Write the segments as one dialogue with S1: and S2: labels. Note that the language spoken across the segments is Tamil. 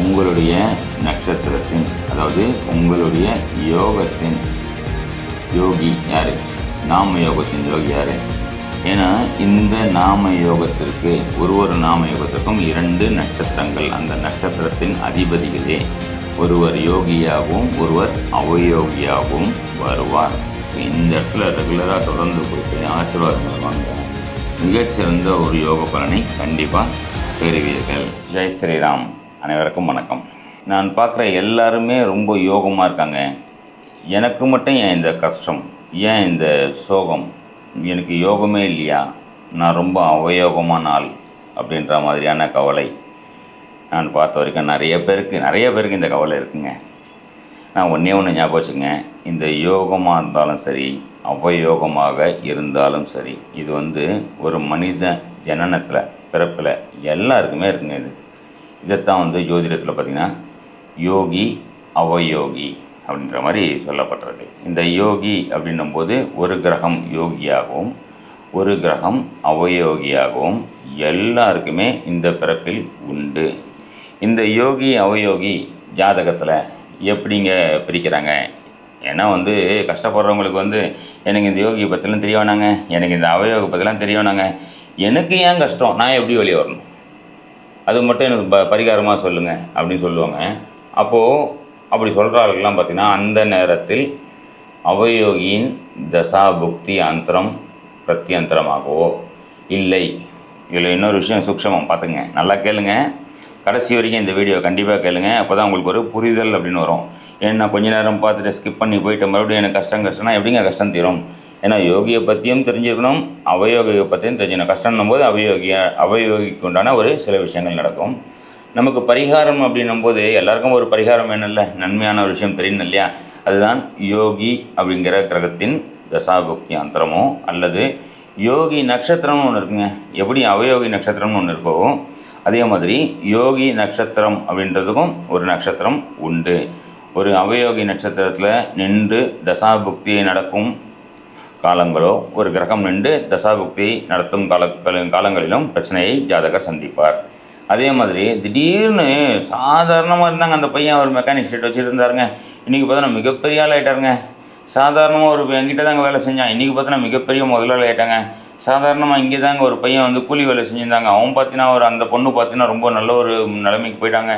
S1: உங்களுடைய நட்சத்திரத்தின், அதாவது உங்களுடைய யோகத்தின் யோகி யார், நாம யோகத்தின் யோகி யார். ஏன்னா இந்த நாம யோகத்திற்கு ஒரு நாம யோகத்திற்கும் 2 நட்சத்திரங்கள், அந்த நட்சத்திரத்தின் அதிபதிகளே ஒருவர் யோகியாகவும் ஒருவர் அவயோகியாகவும் வருவார். இந்த இடத்துல ரெகுலராக தொடர்ந்து கொடுத்து ஆசீர்வாதங்கள் வாங்க மிகச்சிறந்த ஒரு யோக பலனை கண்டிப்பாக பெறுவீர்கள். ஜெய் ஸ்ரீராம். அனைவருக்கும் வணக்கம். நான் பார்க்குற எல்லாருமே ரொம்ப யோகமாக இருக்காங்க. எனக்கு மட்டும் ஏன் இந்த கஷ்டம், ஏன் இந்த சோகம், எனக்கு யோகமே இல்லையா, நான் ரொம்ப அவயோகமான ஆள் அப்படின்ற மாதிரியான கவலை நான் பார்த்த வரைக்கும் நிறைய பேருக்கு இந்த கவலை இருக்குங்க. நான் ஒன்றே ஞாபகம் வச்சுங்க, இந்த யோகமாக இருந்தாலும் சரி அவயோகமாக இருந்தாலும் சரி, இது ஒரு மனித ஜனனத்தில் பிறப்பில் எல்லாருக்குமே இருக்குங்க. இதைத்தான் ஜோதிடத்தில் பார்த்திங்கன்னா யோகி அவயோகி அப்படின்ற மாதிரி சொல்லப்பட்டிருக்கு. இந்த யோகி அப்படின்னும்போது ஒரு கிரகம் யோகியாகவும் ஒரு கிரகம் அவயோகியாகவும் எல்லாருக்குமே இந்த பிறப்பில் உண்டு. இந்த யோகி அவயோகி ஜாதகத்தில் எப்படிங்க பிரிக்கிறாங்க? ஏன்னா கஷ்டப்படுறவங்களுக்கு எனக்கு இந்த யோகியை பற்றிலாம் தெரிய வேணாங்க, எனக்கு இந்த அவயோகை பற்றிலாம் தெரிய வேணாங்க, எனக்கு ஏன் கஷ்டம், நான் எப்படி வெளியே வரணும், அது மட்டும் எனக்கு பரிகாரமாக சொல்லுங்கள் அப்படின்னு சொல்லுவாங்க. அப்போது அப்படி சொல்கிற ஆளுக்கெல்லாம் பார்த்திங்கன்னா அந்த நேரத்தில் அவயோகியின் தசா புக்தி அந்தரம் பிரத்யந்தரமாகவோ இல்லை. இதில் இன்னொரு விஷயம் சூக்ஷமம் பார்த்துங்க, நல்லா கேளுங்க, கடைசி வரைக்கும் இந்த வீடியோ கண்டிப்பாக கேளுங்க. அப்போ தான் உங்களுக்கு ஒரு புரிதல் அப்படின்னு வரும். ஏன்னா கொஞ்ச நேரம் பார்த்துட்டு ஸ்கிப் பண்ணி போயிட்டு மறுபடியும் எனக்கு கஷ்டம்னா எப்படிங்க கஷ்டம் தீரும்? ஏன்னா யோகியை பற்றியும் தெரிஞ்சுக்கணும், அவயோகியை பற்றியும் தெரிஞ்சுக்கணும். கஷ்டம்னும் போது அவயோகிக்கு உண்டான ஒரு சில விஷயங்கள் நடக்கும். நமக்கு பரிகாரம் அப்படின்னும்போது எல்லாருக்கும் ஒரு பரிகாரம் வேணும்ல, நன்மையான ஒரு விஷயம் தெரியணும் இல்லையா? அதுதான் யோகி அப்படிங்கிற கிரகத்தின் தசாபுக்தி அந்தரமோ அல்லது யோகி நட்சத்திரம்னு ஒன்று இருக்குங்க. எப்படி அவயோகி நட்சத்திரம்னு ஒன்று இருக்கோ அதே மாதிரி யோகி நட்சத்திரம் அப்படின்றதுக்கும் ஒரு நட்சத்திரம் உண்டு. ஒரு அவயோகி நட்சத்திரத்தில் நின்று தசாபுக்தியை நடக்கும் காலங்களோ ஒரு கிரகம் நின்று தசாபுக்தியை நடத்தும் காலங்களிலும் பிரச்சனையை ஜாதகர் சந்திப்பார். அதே மாதிரி திடீர்னு சாதாரணமாக இருந்தாங்க அந்த பையன், ஒரு மெக்கானிக் ஷெட் வச்சுட்டு இருந்தாருங்க, இன்றைக்கி பார்த்தோன்னா மிகப்பெரிய ஆள் ஆகிட்டாருங்க. சாதாரணமாக ஒரு என்கிட்ட தாங்க வேலை செஞ்சான், இன்றைக்கி பார்த்தோன்னா மிகப்பெரிய முதலாளி ஆகிட்டாங்க. சாதாரணமாக இங்கே தாங்க ஒரு பையன் கூலி வேலை செஞ்சுருந்தாங்க, அவன் பார்த்தீங்கன்னா அந்த பொண்ணு பார்த்தீங்கன்னா ரொம்ப நல்ல ஒரு நிலைமைக்கு போயிட்டாங்க.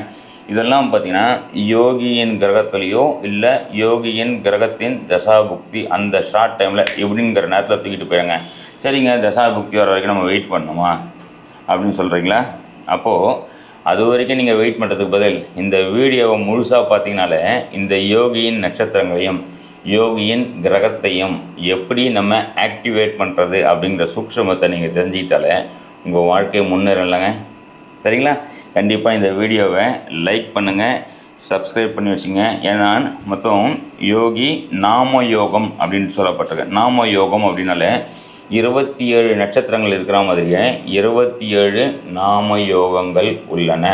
S1: இதெல்லாம் பார்த்திங்கன்னா யோகியின் கிரகத்துலேயோ இல்லை யோகியின் கிரகத்தின் தசாபுக்தி அந்த ஷார்ட் டைமில் எப்படிங்கிற நேரத்தில் தூக்கிட்டு போயிடுங்க. சரிங்க, தசாபுக்தி வர வரைக்கும் நம்ம வெயிட் பண்ணணுமா அப்படின்னு சொல்கிறீங்களா? அப்போது அது வரைக்கும் நீங்கள் வெயிட் பண்ணுறதுக்கு பதில் இந்த வீடியோவை முழுசாக பார்த்தீங்கனாலே இந்த யோகியின் நட்சத்திரங்களையும் யோகியின் கிரகத்தையும் எப்படி நம்ம ஆக்டிவேட் பண்ணுறது அப்படிங்கிற சூக்ஷ்மத்தை நீங்கள் தெரிஞ்சுக்கிட்டாலே உங்கள் வாழ்க்கையை முன்னேறலைங்க. சரிங்களா? கண்டிப்பாக இந்த வீடியோவை லைக் பண்ணுங்கள், சப்ஸ்கிரைப் பண்ணி வச்சுங்க. ஏன்னா மொத்தம் யோகி நாம யோகம் அப்படின்னு சொல்லப்பட்டிருக்கு. நாம யோகம் அப்படின்னாலே 27 நட்சத்திரங்கள் இருக்கிற மாதிரியே 27 நாம யோகங்கள் உள்ளன.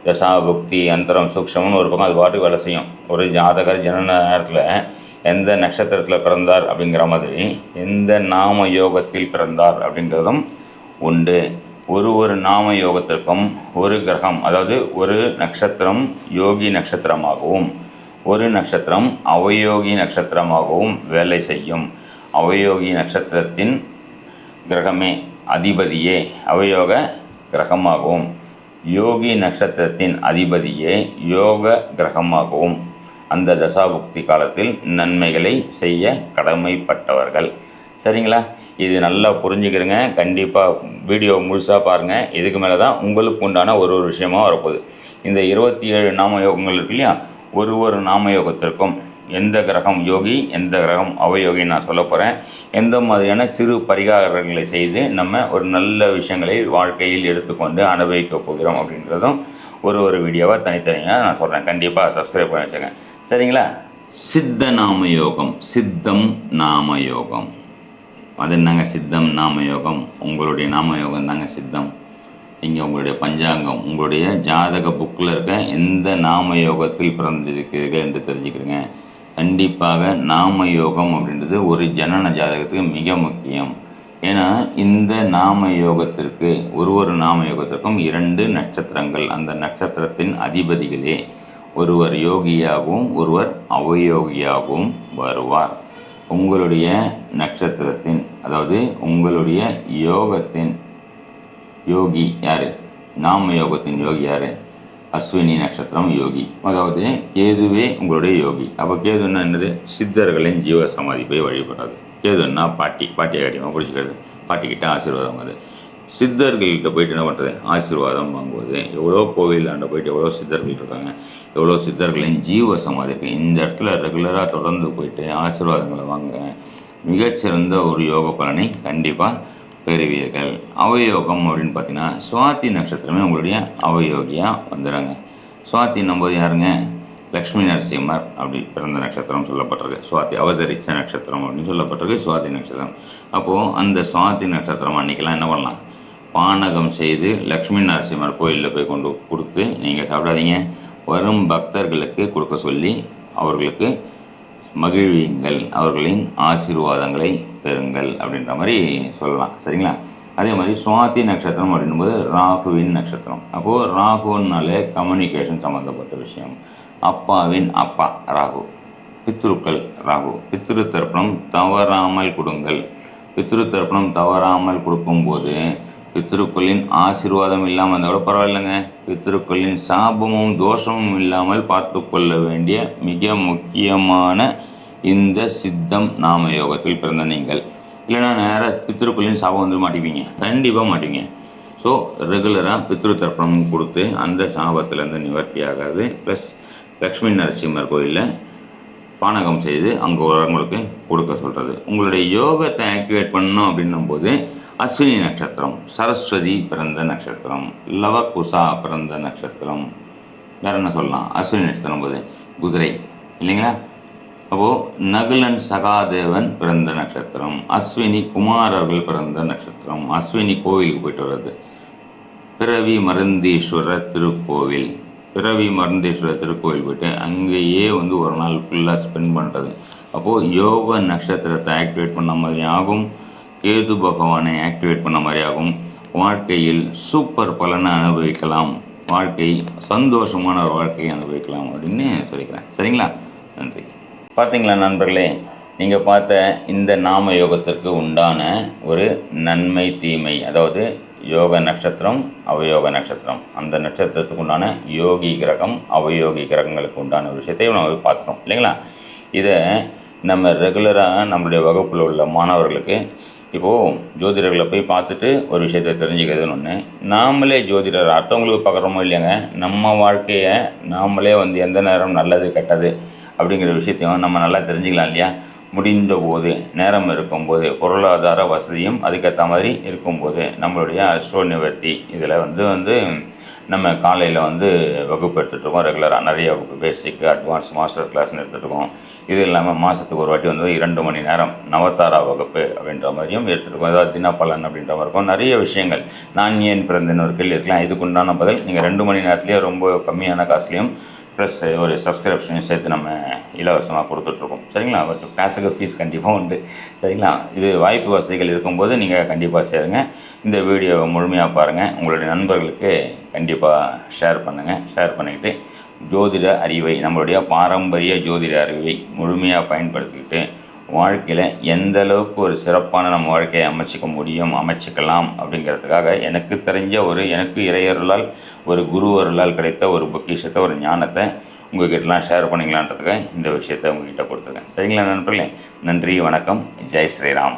S1: தசாபுக்தி அந்தரம் சூக்ஷம்னு ஒரு பக்கம் அது பாட்டுக்கு வேலை செய்யும். ஒரு ஜாதகர் ஜனன நேரத்தில் எந்த நட்சத்திரத்தில் பிறந்தார் அப்படிங்கிற மாதிரி எந்த நாம யோகத்தில் பிறந்தார் அப்படிங்கிறதும் உண்டு. ஒரு நாம யோகத்திற்கும் ஒரு கிரகம், அதாவது ஒரு நட்சத்திரம் யோகி நட்சத்திரமாகவும் ஒரு நட்சத்திரம் அவயோகி நட்சத்திரமாகவும் வேலை செய்யும். அவயோகி நட்சத்திரத்தின் கிரகமே அதிபதியே அவயோக கிரகமாகவும் யோகி நட்சத்திரத்தின் அதிபதியே யோக கிரகமாகவும் அந்த தசாபுக்தி காலத்தில் நன்மைகளை செய்ய கடமைப்பட்டவர்கள். சரிங்களா? இது நல்லா புரிஞ்சுக்கிறங்க. கண்டிப்பாக வீடியோ முழுசாக பாருங்கள். இதுக்கு மேலே தான் உங்களுக்கு உண்டான ஒரு விஷயமாக வரப்போகுது. இந்த 27 நாமயோகங்கள் இருக்கு இல்லையா, ஒரு நாமயோகத்திற்கும் எந்த கிரகம் யோகி எந்த கிரகம் அவயோகி நான் சொல்ல போகிறேன். எந்த மாதிரியான சிறு பரிகாரங்களை செய்து நம்ம ஒரு நல்ல விஷயங்களை வாழ்க்கையில் எடுத்துக்கொண்டு அனுபவிக்க போகிறோம் அப்படின்றதும் ஒரு வீடியோவாக தனித்தனியாக நான் சொல்கிறேன். கண்டிப்பாக சப்ஸ்கிரைப் பண்ணி வச்சுங்க. சரிங்களா? சித்த நாமயோகம், சித்தம் நாமயோகம். அது என்னங்க சித்தம் நாமயோகம்? உங்களுடைய நாமயோகம் தாங்க சித்தம். இங்கே உங்களுடைய பஞ்சாங்கம், உங்களுடைய ஜாதக புக்கில் இருக்க எந்த நாமயோகத்தில் பிறந்திருக்கிறீர்கள் என்று தெரிஞ்சுக்கிறீங்க. கண்டிப்பாக நாம யோகம் அப்படின்றது ஒரு ஜனன ஜாதகத்துக்கு மிக முக்கியம். ஏன்னா இந்த நாம யோகத்திற்கு ஒரு நாம யோகத்திற்கும் 2 நட்சத்திரங்கள், அந்த நட்சத்திரத்தின் அதிபதிகளே ஒருவர் யோகியாகவும் ஒருவர் அவயோகியாகவும் வருவார். உங்களுடைய நட்சத்திரத்தின், அதாவது உங்களுடைய யோகத்தின் யோகி யார்? நாம யோகத்தின் யோகி யார்? அஸ்வினி நட்சத்திரம் யோகி, அதாவது கேதுவே உங்களுடைய யோகி. அப்போ கேதுன்னா என்னது? சித்தர்களின் ஜீவ சமாதி போய் வழிபடுறது. கேதுன்னா பாட்டியை அடிமா பிடிச்சிக்கிறது, பாட்டிக்கிட்ட ஆசீர்வாதம். அது சித்தர்கள்கிட்ட போயிட்டு என்ன பண்ணுறது? ஆசீர்வாதம் வாங்குவது. எவ்வளோ கோவிலாண்ட போயிட்டு எவ்வளோ சித்தர்கள் இருக்காங்க, எவ்வளோ சித்தர்களின் ஜீவ சமாதி இருக்குது. இந்த இடத்துல ரெகுலராக தொடர்ந்து போயிட்டு ஆசீர்வாதங்களை வாங்க, மிகச்சிறந்த ஒரு யோக பலனை கண்டிப்பாக பெறுவீர்கள். அவயோகம் அப்படின்னு பார்த்தீங்கன்னா சுவாதி நட்சத்திரமே உங்களுடைய அவயோகியாக வந்துடுங்க. சுவாதி நம்போது யாருங்க? லக்ஷ்மி நரசிம்மர் அப்படி பிறந்த நட்சத்திரம் சொல்லப்பட்டிருக்கு. சுவாதி அவதரித்த நட்சத்திரம் அப்படின்னு சொல்லப்பட்டிருக்கு சுவாதி நட்சத்திரம். அப்போது அந்த சுவாதி நட்சத்திரம் அன்றைக்கெல்லாம் என்ன பண்ணலாம்? பானகம் செய்து லக்ஷ்மி நரசிம்மர் கோயிலில் போய் கொண்டு கொடுத்து நீங்கள் சாப்பிடாதீங்க, வரும் பக்தர்களுக்கு கொடுக்க சொல்லி அவர்களுக்கு மகிழ்வீங்கள், அவர்களின் ஆசீர்வாதங்களை பெறுங்கள் அப்படின்ற மாதிரி சொல்லலாம். சரிங்களா? அதே மாதிரி சுவாதி நட்சத்திரம் அப்படின்போது ராகுவின் நட்சத்திரம். அப்போது ராகுன்னாலே கம்யூனிகேஷன் சம்மந்தப்பட்ட விஷயம். அப்பாவின் அப்பா ராகு, பித்ருக்கள் ராகு. பித்ரு தர்ப்பணம் தவறாமல் கொடுங்கள். பித்ரு தர்ப்பணம் தவறாமல் கொடுக்கும்போது பித்ருக்களின் ஆசீர்வாதம் இல்லாமல் இருந்தால் கூட பரவாயில்லைங்க, பித்ருக்களின் சாபமும் தோஷமும் இல்லாமல் பார்த்து கொள்ள வேண்டிய மிக முக்கியமான இந்த சித்தம் நாம யோகத்தில் பிறந்த நீங்கள். இல்லைனா நேராக பித்ருக்களின் சாபம் வந்து மாட்டிப்பீங்க, கண்டிப்பாக மாட்டிங்க. ஸோ ரெகுலராக பித்ரு தர்ப்பணம் கொடுத்து அந்த சாபத்திலேருந்து நிவர்த்தி ஆகாது. ப்ளஸ் லக்ஷ்மி நரசிம்மர் கோயிலில் பானகம் செய்து அங்கே வரவங்களுக்கு கொடுக்க சொல்கிறது. உங்களுடைய யோகத்தை ஆக்டிவேட் பண்ணணும் அப்படின்னும் போது அஸ்வினி நட்சத்திரம், சரஸ்வதி பிறந்த நட்சத்திரம், லவகுசா பிறந்த நட்சத்திரம், வேறு என்ன சொல்லலாம்? அஸ்வினி நட்சத்திரம் போது குதிரை இல்லைங்களா? அப்போது நகுலன் சகாதேவன் பிறந்த நட்சத்திரம், அஸ்வினி குமாரர்கள் பிறந்த நட்சத்திரம், அஸ்வினி கோவிலுக்கு போயிட்டு வர்றது, பிறவி மருந்தீஸ்வரர் திருக்கோவில், பிறவி மருந்தீஸ்வரர் திருக்கோவில் போய்ட்டு அங்கேயே வந்து ஒரு நாள் ஃபுல்லாக ஸ்பெண்ட் பண்ணுறது. அப்போது யோக நட்சத்திரத்தை ஆக்டிவேட் பண்ண மாதிரி ஆகும், கேது பகவானை ஆக்டிவேட் பண்ண மாதிரி ஆகும். வாழ்க்கையில் சூப்பர் பலனை அனுபவிக்கலாம், வாழ்க்கை சந்தோஷமான ஒரு வாழ்க்கையை அனுபவிக்கலாம் அப்படின்னு சொல்லிக்கிறேன். சரிங்களா? நன்றி. பார்த்தீங்களா நண்பர்களே, நீங்கள் பார்த்த இந்த நாம யோகத்திற்கு உண்டான ஒரு நன்மை தீமை, அதாவது யோக நட்சத்திரம் அவயோக நட்சத்திரம், அந்த நட்சத்திரத்துக்கு உண்டான யோகி கிரகம் அவயோகி கிரகங்களுக்கு உண்டான ஒரு விஷயத்தையும் நம்ம பார்த்துட்டோம் இல்லைங்களா? இதை நம்ம ரெகுலராக நம்மளுடைய வகுப்பில் உள்ள மாணவர்களுக்கு, இப்போது ஜோதிடர்களை போய் பார்த்துட்டு ஒரு விஷயத்தை தெரிஞ்சுக்கிறதுன்னு ஒன்று, நாமளே ஜோதிடர் அடுத்தவங்களுக்கு பார்க்குறோமோ இல்லையாங்க, நம்ம வாழ்க்கையை நாமளே வந்து எந்த நேரம் நல்லது கெட்டது அப்படிங்கிற விஷயத்தையும் நம்ம நல்லா தெரிஞ்சுக்கலாம் இல்லையா? முடிந்த போது, நேரம் இருக்கும்போது, பொருளாதார வசதியும் அதுக்கேற்ற மாதிரி இருக்கும்போது நம்மளுடைய அஸ்ட்ரோ நிவர்த்தி இதில் வந்து நம்ம காலையில் வகுப்பு எடுத்துகிட்ருக்கோம். ரெகுலராக நிறைய வகுப்பு, பேசிக், அட்வான்ஸ், மாஸ்டர் கிளாஸ்னு எடுத்துகிட்ருக்கோம். இது இல்லாமல் மாதத்துக்கு ஒரு வாட்டி 2 மணி நேரம் நவதாரா வகுப்பு அப்படின்ற மாதிரியும் எடுத்துகிட்ருக்கோம். ஏதாவது தினப்பலன் அப்படின்ற மாதிரி இருக்கும். நிறைய விஷயங்கள். நான் ஏன் பிறந்தேன்னு ஒரு கேள்வி இருக்கலாம், இதுக்குண்டான பதில் நீங்கள் 2 மணி நேரத்துலேயே ரொம்ப கம்மியான காசுலேயும் ப்ளஸ் ஒரு சப்ஸ்கிரிப்ஷனையும் சேர்த்து நம்ம இலவசமாக கொடுத்துட்ருக்கோம். சரிங்களா? கிளாஸுக்கு ஃபீஸ் கண்டிப்பாக உண்டு. சரிங்களா? இது வாய்ப்பு வசதிகள் இருக்கும்போது நீங்கள் கண்டிப்பாக சேருங்க. இந்த வீடியோவை முழுமையாக பாருங்கள், உங்களுடைய நண்பர்களுக்கு கண்டிப்பாக ஷேர் பண்ணுங்கள். ஷேர் பண்ணிக்கிட்டு ஜோதிட அறிவை, நம்மளுடைய பாரம்பரிய ஜோதிட அறிவை முழுமையாக பயன்படுத்திக்கிட்டு வாழ்க்கையில் எந்த அளவுக்கு ஒரு சிறப்பான நம்ம வாழ்க்கையை அமைச்சிக்கலாம் அப்படிங்கிறதுக்காக எனக்கு தெரிஞ்ச எனக்கு இறையருளால் ஒரு குரு அருளால் கிடைத்த ஒரு பொக்கிஷத்தை, ஒரு ஞானத்தை உங்கள்கிட்டலாம் ஷேர் பண்ணிக்கலான்றதுக்காக இந்த விஷயத்தை உங்கள்கிட்ட கொடுத்துருக்கேன். சரிங்களா நண்பர்களே? நன்றி, வணக்கம், ஜெய் ஸ்ரீராம்.